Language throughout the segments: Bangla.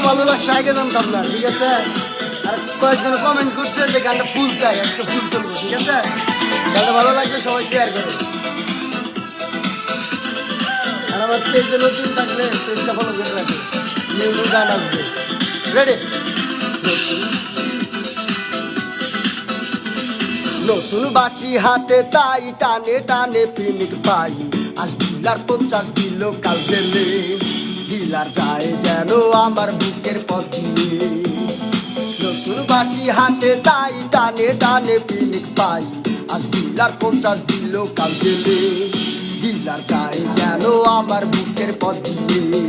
ভালো লাগছে আগে জানতাম না, ঠিক আছে। আর কয়েকজন কমেন্ট করছে যে গানটা ফুল চাই, একটা ফুল চলবো, ঠিক আছে। গানটা ভালো লাগলে সবাই শেয়ার করে। আর আমার পেজে নতুন থাকলে পেজটা ফলো করে রাখবে, নিউ নিউ গান আসবে। রেডি? নতুন বাসি হাতে তাই টানে টানে পিনিক পাই, আজ ডিলার 50 দিল কাল গেলে, ডিলার যায় যেন আমার বুকের পথ দিয়ে। নতুন বাসি হাতে তাই টানে টানে পিনিক পাই, আজ ডিলার 50 দিল কাল গেলে, ডিলার যায় যেন আমার বুকের পথ দিয়ে।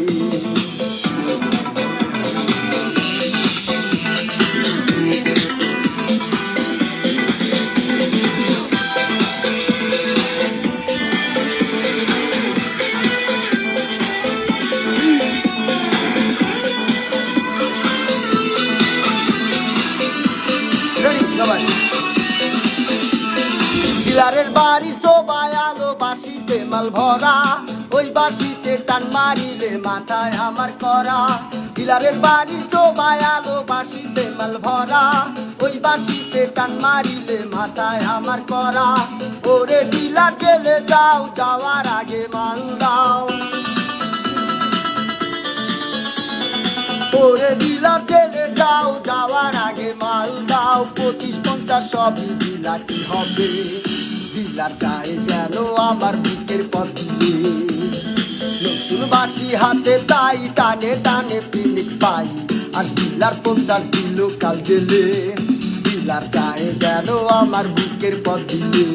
সবাই ডিলারের বাড়ি সবাই আলো বাসিতে মাল ভরা, ওই বাসিতে টান মারিলে মাথায় আমার করা। ডিলারের বাড়ি সবাই আলো বাসিতে মাল ভরা, ওই বাসিতে টান মারিলে মাথায় আমার করা। ওরে ডিলার চলে যাও, যাওয়ার আগে মাল দাও। ওরে ডিলার চলে যাও, যাওয়ার আগে মাল দাও। 25-50 সবই বিলাতি হবে, ডিলার যায় যেন আমার বুকের পথ দিয়ে। নতুন বাসি হাতে তাই টানে টানে পিনিক পাই, আর ডিলার 50 দিল কাল গেলে, ডিলার যায় যেন আমার বুকের পথ দিয়ে।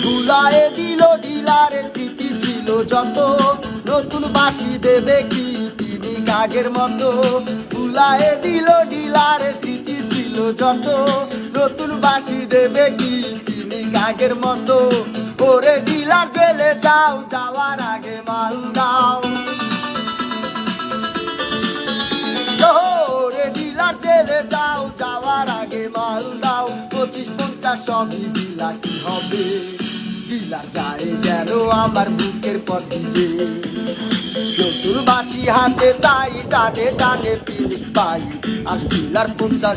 ভুলায়ে দিল ডিলারের স্মৃতি ছিল যত, নতুন বাসি দেবে কি পিনিক আগের মতো। ভুলায়ে দিল ডিলারের স্মৃতি ছিল যত, নতুন বাসি দেবে কি পিনিক আগের মতো। ওরে ডিলার জেলে যাও, যাওয়ার আগে মাল দাও। ওরে ডিলার জেলে যাও, যাওয়ার আগে মাল দাও। 25-50 সবই বিলাতি হবে, ডিলার যায় যেন আমার বুকের পথ দিয়ে। নতুন বাসি হাতে তাই টানে টানে পিনিক পাই, আর ডিলার 50